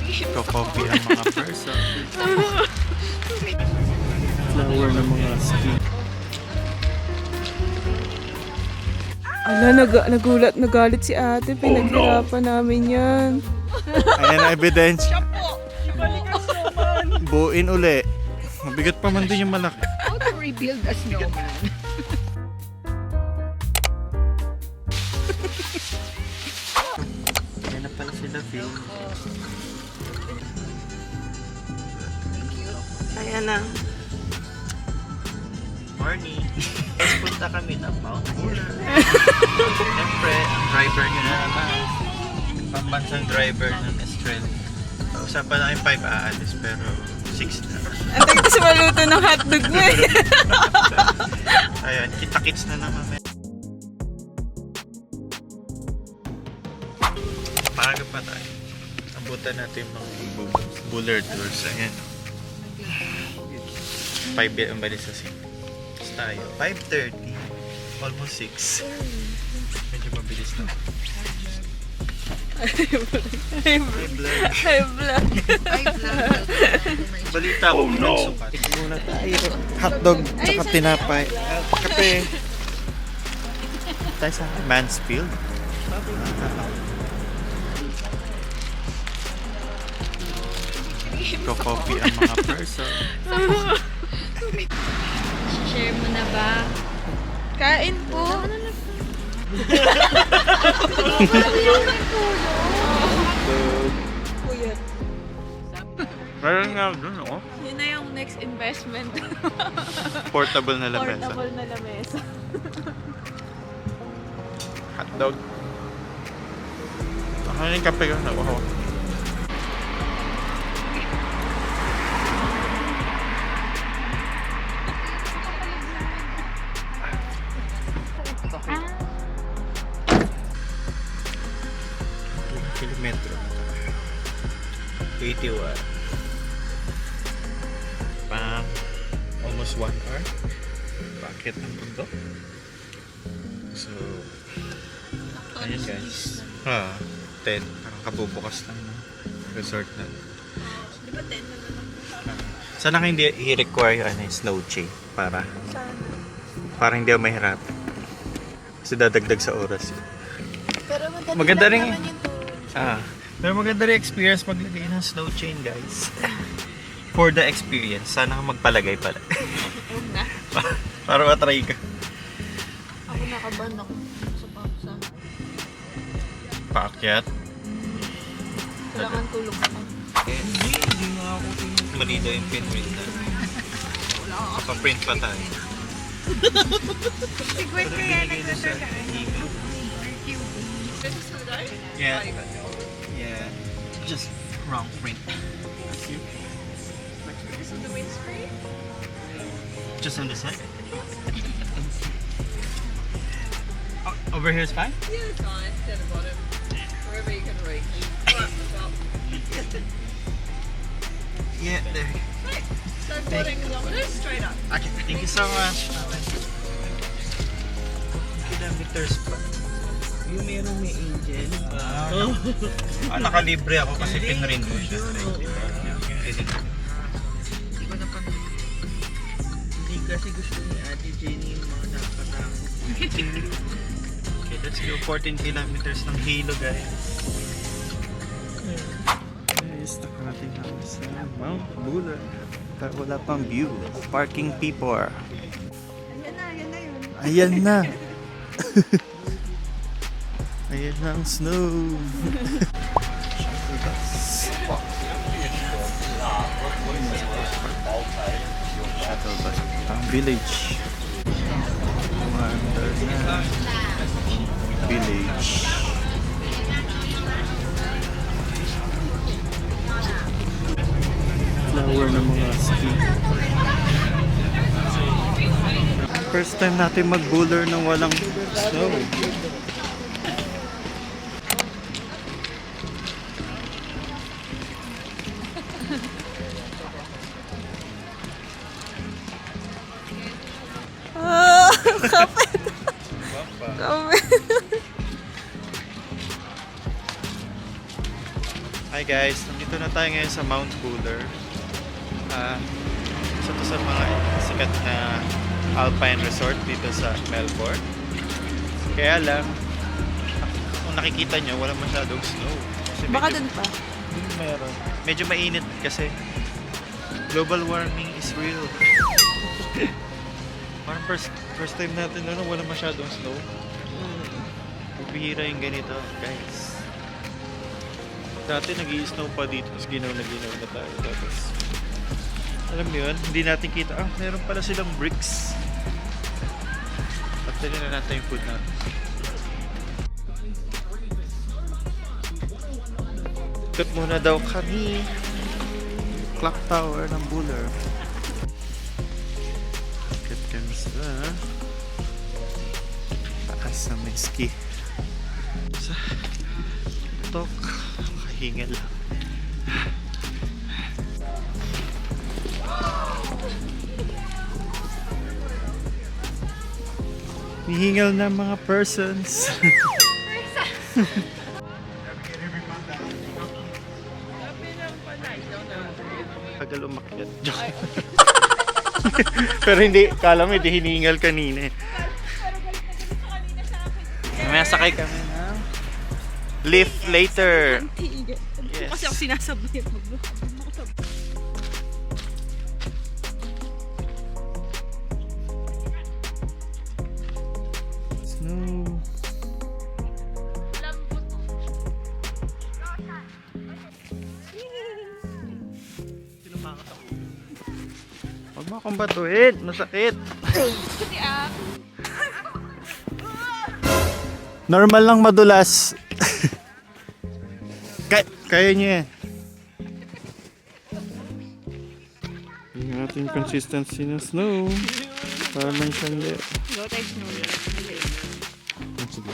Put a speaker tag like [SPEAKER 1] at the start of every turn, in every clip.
[SPEAKER 1] Kokopi ang mga person. Flower ng mga ski.
[SPEAKER 2] Ala, nagulat, nagalit si ate. Pinaghirapan namin yan.
[SPEAKER 1] Ayan ang evidence. Buuin uli. Mabigat pa man din yung malaki.
[SPEAKER 3] How to rebuild a snowman?
[SPEAKER 1] Ayan na pala sila, Phil.
[SPEAKER 2] Ayan na.
[SPEAKER 1] Morning. Tapos punta kami ng Mount Buller. Siyempre, ang driver nyo na naman. Pambansang driver ng Estrel. Usapan namin 5 aalis pero 6 na.
[SPEAKER 2] Antay kasi maluto ng hotdog mo eh.
[SPEAKER 1] Ayan, kita-kits na naman. Maaga pa tayo. Abutan natin yung mga Buller tours. Ayan. 5 yan ang balis sa sim. Tayo. 5:30. Almost 6. Medyo mabilis na.
[SPEAKER 2] Hi vlog.
[SPEAKER 3] Ay, vlog.
[SPEAKER 1] Balita ko nagsukat. Tignan muna tayo. Hotdog, tsaka tinapay. At kape. Tayo sa Mansfield. Kokopi ang mga person.
[SPEAKER 3] Share mo na ba?
[SPEAKER 2] Kain po. Kuya.
[SPEAKER 1] Meron nga doon, oh.
[SPEAKER 2] Yun na yung next investment.
[SPEAKER 1] Portable na lamesa.
[SPEAKER 2] Portable na lamesa.
[SPEAKER 1] Hotdog. Ano yung kape ka? Wow. Kilometro. 81. Pang almost 1 hour. Bakit ng bundok? So, ayun guys. 10. Parang kabubukas lang ng resort na.
[SPEAKER 2] Di ba 10 na naman?
[SPEAKER 1] Sana hindi i-require yung snow chain para hindi ako mahirap. Kasi dadagdag sa oras.
[SPEAKER 2] Pero
[SPEAKER 1] Maganda rin
[SPEAKER 2] naman yung turo.
[SPEAKER 1] Pero maganda rin experience maglagay ng snow chain, guys. For the experience, sana ka magpalagay pala.
[SPEAKER 2] Huwag na.
[SPEAKER 1] Para matry ka.
[SPEAKER 2] Ako nakaban ako sa paksa.
[SPEAKER 1] Paakyat.
[SPEAKER 2] Kailangan tulog ako.
[SPEAKER 1] Hindi nga ako malito yung pinprint na. Nakaprint pa tayo.
[SPEAKER 3] Sigwit kaya nagsasabi.
[SPEAKER 1] Yeah. Yeah. Just wrong print.
[SPEAKER 3] This is the windscreen?
[SPEAKER 1] Just on the side. Over here is fine?
[SPEAKER 3] Yeah, it's fine. It's at the bottom. Wherever you can reach.
[SPEAKER 1] Yeah, there.
[SPEAKER 3] So 14 kilometers straight up.
[SPEAKER 1] Okay, thank you so much. Kilometers pa.
[SPEAKER 4] Yung merong may angel.
[SPEAKER 1] Nakalibre ako kasi pinrin ko siya.
[SPEAKER 4] Hindi ko napamili. Hindi kasi gusto ni Ate Jenny yung mga nakakatakot.
[SPEAKER 1] Okay, let's go 14 kilometers ng Hilo, guys. Guys, nakarating ako sa Mount Buller. Pero wala pang view. Parking people.
[SPEAKER 3] Yan na yun.
[SPEAKER 1] Ayan na. Ayan na ang snow. Shuttle bus. Ang village. Under na. Village. Flower ng mga ski. First time natin mag-buller nang walang snow.
[SPEAKER 2] Kapit. Kapit.
[SPEAKER 1] Hi guys, nandito na tayo ngayon sa Mount Buller. Isa to sa mga sikat na alpine resort dito sa Melbourne. Kaya lang, kung nakikita nyo, wala masyadong snow. Kasi
[SPEAKER 2] Baka
[SPEAKER 1] medyo-
[SPEAKER 2] dun pa.
[SPEAKER 1] Meron. Medyo mainit kasi global warming is real. Parang first time natin na wala masyadong snow. Bihira yung ganito, guys. Dati nag-i-snow pa dito, tapos ginaw na tayo. Tapos, alam mo yun, hindi natin kita, meron pala silang bricks. Pagtali na natin yung food natin. Ikot muna daw kami. Clock tower ng Buller. Ikot kami sa taas na may ski. Sa tok, kahingal lang. Hihingal na mga persons. Tagal umakyat. Joke. Pero hindi, kala mo hindi hiningal kanina eh. Mamaya sakay kami ng lift later. Yes.
[SPEAKER 2] Kasi ako sinasabay.
[SPEAKER 1] Snow. Huwag mo akong batuhin, masakit. Normal lang madulas. Kaya niya yan. Yung ating consistency ng snow. Para man siyang
[SPEAKER 2] Go type snow.
[SPEAKER 1] sige.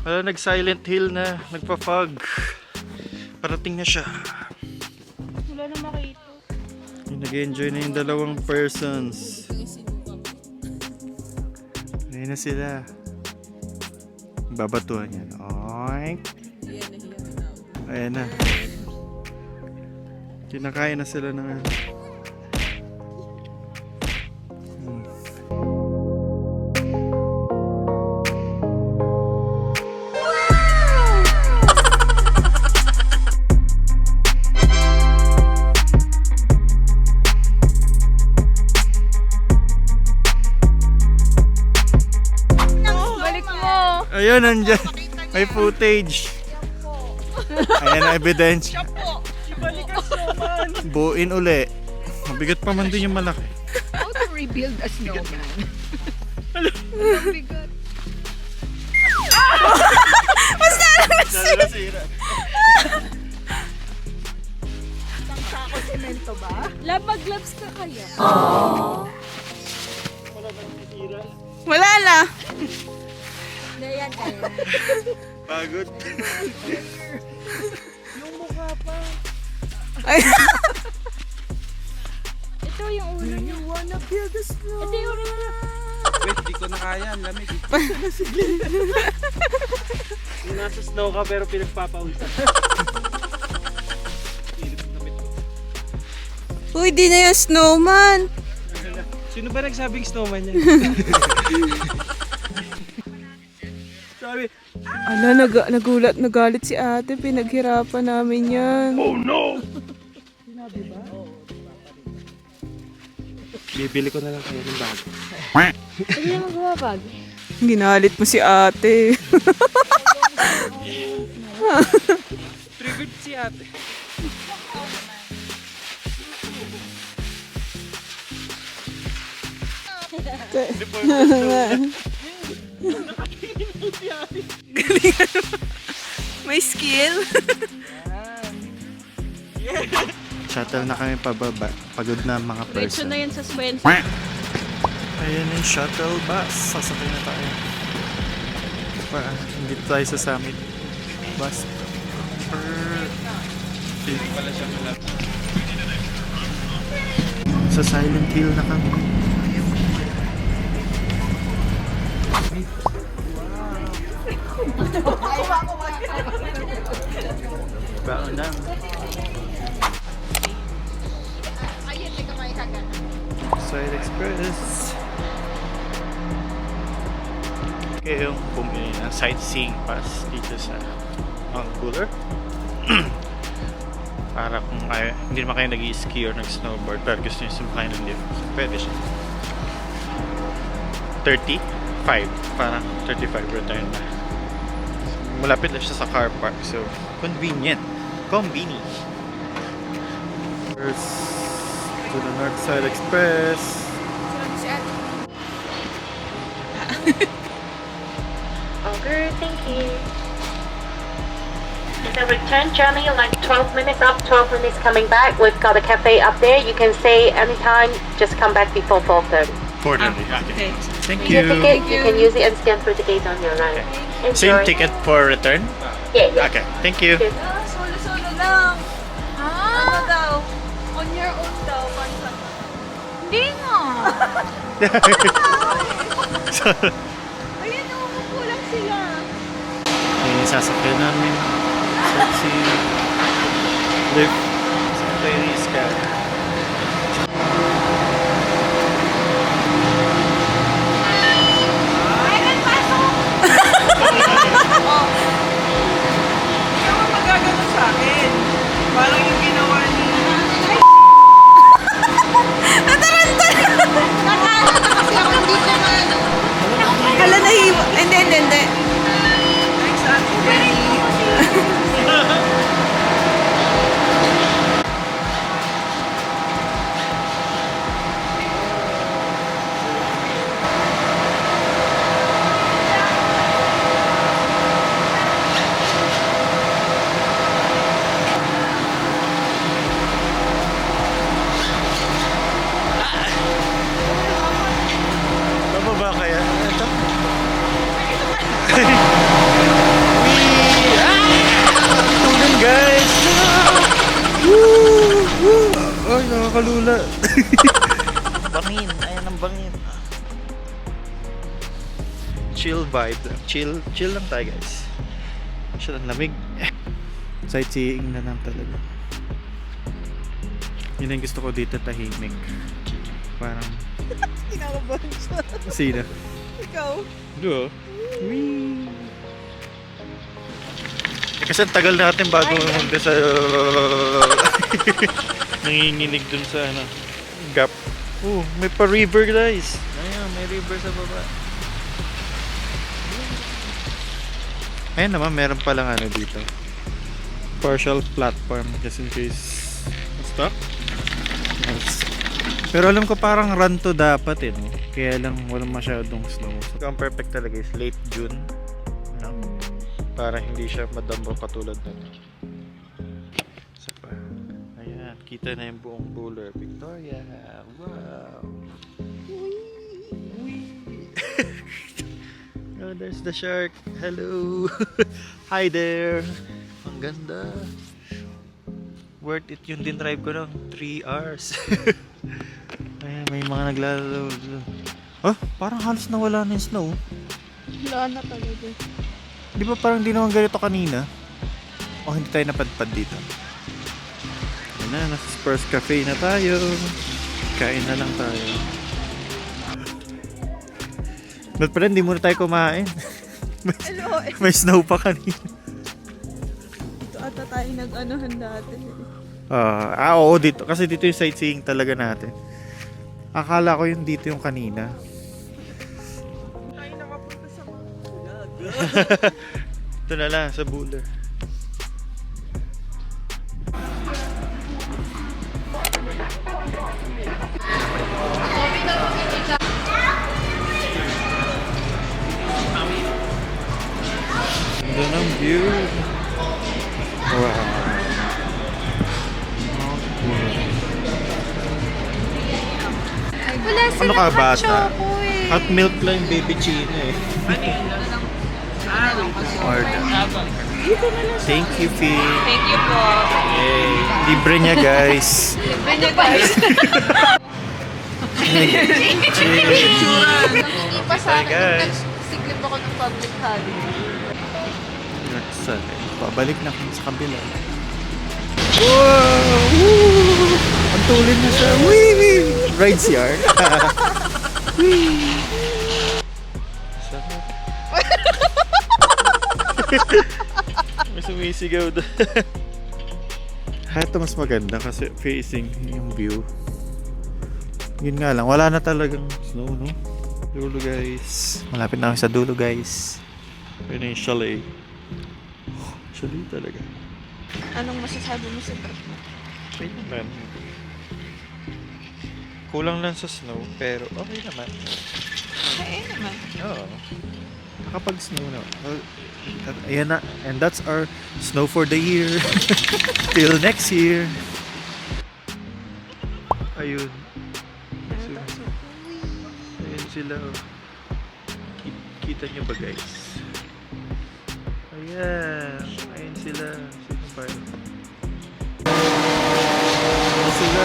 [SPEAKER 1] Wala, nag-silent hill na, nagpa-fog. Parating na siya.
[SPEAKER 2] Wala na makita.
[SPEAKER 1] Nag-enjoy na yung dalawang persons. Ayun na sila. Babatuhan yan. Oink. Ayan na. Kinakain na sila ng ano.
[SPEAKER 2] Balik mo!
[SPEAKER 1] Ayun, nandyan. May footage. Ayan ang evidence. Buuin uli. Mabigat pa man din yung malaki.
[SPEAKER 3] How to rebuild a snowman?
[SPEAKER 1] Nasira.
[SPEAKER 3] Sako semento ba?
[SPEAKER 2] Labag-gloves ka kaya?
[SPEAKER 5] Wala na.
[SPEAKER 1] Pagod.
[SPEAKER 5] Ay,
[SPEAKER 2] Ito yung ulo niya.
[SPEAKER 3] Wanna build a snow?
[SPEAKER 2] Ito yung ulo niya.
[SPEAKER 4] Wait, di ko na kaya. Ang lamig. Yung nasa snow ka pero pinagpapawisan.
[SPEAKER 5] uy, di na yung snowman.
[SPEAKER 4] Sino ba nagsabing snowman yan? Sabi,
[SPEAKER 5] Ala, nagalit si ate. Pinaghirapan namin yan.
[SPEAKER 4] bibili ko na lang kayo ng bago.
[SPEAKER 2] Hindi na magbabag.
[SPEAKER 5] Ginalit mo si ate.
[SPEAKER 4] Triggered si ate.
[SPEAKER 5] May skill.
[SPEAKER 1] Shuttle na kami pababa. Pagod na ang mga
[SPEAKER 2] Diretso
[SPEAKER 1] person.
[SPEAKER 2] na yan sa Swenson.
[SPEAKER 1] Ayan yung shuttle bus. Sasakay na tayo. Hindi tayo sa summit. Bus. Hindi pala siya malapit. Sa Silent Hill na kami. Baon lang. Side Express. Okay, yung bumili ng sightseeing pass dito sa Mount Buller. Para kung hindi naman kayo nag-ski or nag-snowboard pero gusto nyo sumakay ng lift, pwede siya. 35. Parang 35 return na. Malapit lang siya sa car park, so convenient. Convenient. First to the North Side Express.
[SPEAKER 6] Okay, thank you. The return journey, like 12 minutes up, 12 minutes coming back. We've got a cafe up there. You can stay anytime. Just come back before 4:30.
[SPEAKER 1] Fortunately,
[SPEAKER 4] Okay.
[SPEAKER 1] Thank
[SPEAKER 6] Your
[SPEAKER 1] you.
[SPEAKER 6] ticket, you can use it and scan through the gate on your right.
[SPEAKER 1] Same
[SPEAKER 6] Enjoy.
[SPEAKER 1] ticket for return?
[SPEAKER 6] Yeah, yeah.
[SPEAKER 1] Okay, thank you.
[SPEAKER 6] Yes.
[SPEAKER 2] Solo-solo lang. Ano daw? On your own daw. Hindi nga. Ayan, umupo lang sila.
[SPEAKER 1] Yung sasakyan namin. Sexy. Lift. Sa Iris ka.
[SPEAKER 4] Ano magagano sa akin? Parang yung ginawa ni...
[SPEAKER 5] Hala, nahiwa. Hindi.
[SPEAKER 4] Thanks, Ate Jenny.
[SPEAKER 1] Bababa kaya? Ito? Tunan guys! Woo! Woo! Ay, nakakalula. Bangin. Ayan ang bangin. Chill vibe lang. Chill lang tayo guys. Siya ang lamig. Sightseeing na lang talaga. Yun ang gusto ko dito, tahimik. Parang...
[SPEAKER 3] Kinakabahan siya.
[SPEAKER 1] Sino?
[SPEAKER 3] Ikaw.
[SPEAKER 1] Do. Wee. Kasi ang tagal natin bago munta sa nanginginig dun sa ano, gap. Oh, may pa river guys. Ayun, may river sa baba. Ayun naman, meron palang ano dito. Partial platform just in case stuck. Nice. Pero alam ko parang run to dapat no? Kaya lang walang masyadong snow. So, ang perfect talaga is late June. No? Para hindi siya madambo katulad nun. Isa pa. Ayan, kita na yung buong Buller, Victoria. Wow! Wee! Oh, there's the shark. Hello! Hi there! Ang ganda. Worth it yung din drive ko ng 3 hours. Ayan, may mga naglalaro. Oh, parang halos nawala na yung snow.
[SPEAKER 2] Wala na talaga.
[SPEAKER 1] Di ba parang di naman ganito kanina? O hindi tayo napadpad dito? Ayan na, nasa Spurs Cafe na tayo. Kain na lang tayo. Ba't pala hindi muna tayo kumain? may snow pa kanina.
[SPEAKER 5] Ito ata tayo nag-anuhan dati.
[SPEAKER 1] Oo, dito. Kasi dito yung sightseeing talaga natin. Akala ko yung dito yung kanina.
[SPEAKER 4] Tayo nakapunta sa mga vlog.
[SPEAKER 1] Ito na lang, sa Buller. Ganda ng view. Wow.
[SPEAKER 2] Wala
[SPEAKER 1] Ano
[SPEAKER 2] silang
[SPEAKER 1] ka
[SPEAKER 2] hot
[SPEAKER 1] bata?
[SPEAKER 2] choco eh.
[SPEAKER 1] Hot milk lang yung baby chino eh. Order. Thank you, Fee.
[SPEAKER 2] Thank you po.
[SPEAKER 1] Yay. Libre niya, guys.
[SPEAKER 2] Libre niya guys. Hindi pa sa
[SPEAKER 1] Hi,
[SPEAKER 2] akin.
[SPEAKER 1] guys.
[SPEAKER 2] Nagsiglip ako ng public holiday.
[SPEAKER 1] Pabalik na kami sa kabila. Wow! Woo! Ang tulin na siya. Wee! Wee! Ride CR. Wee! Sarap. May sumisigaw doon. Ito mas maganda kasi facing yung view. Yun nga lang, wala na talagang snow, no? Dulo guys. Malapit na kami sa dulo guys. Yun na yung chalet. Chalet talaga.
[SPEAKER 3] Anong masasabi mo sa trip mo?
[SPEAKER 1] Okay naman. Kulang lang sa snow, pero okay naman.
[SPEAKER 3] Okay naman.
[SPEAKER 1] Oo. Nakapag-snow na. Well, ayan na. And that's our snow for the year. Till next year. Ayun. Ayun sila. Oh. Kita nyo ba guys? Ayan. Ayun sila. Sino pa yun? Ayun sila.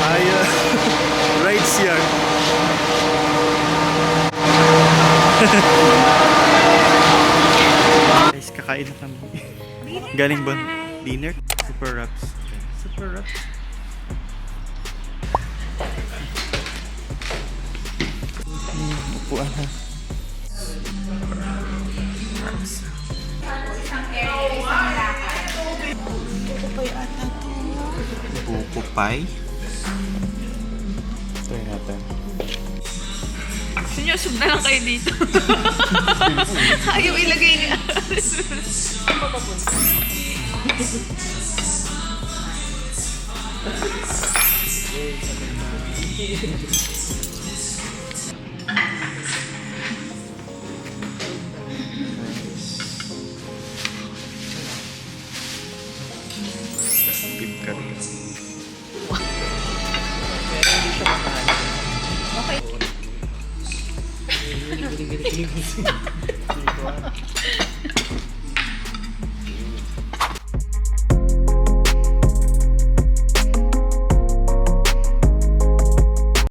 [SPEAKER 1] Ayun. Rides yan. Guys, kakain na kami. Galing ba? Dinner? Super wraps. Super wraps. Upuan ha. Buko pie. Try natin.
[SPEAKER 2] Sinyosog na lang kayo dito. Ayaw ilagay niya.
[SPEAKER 1] Beef curry.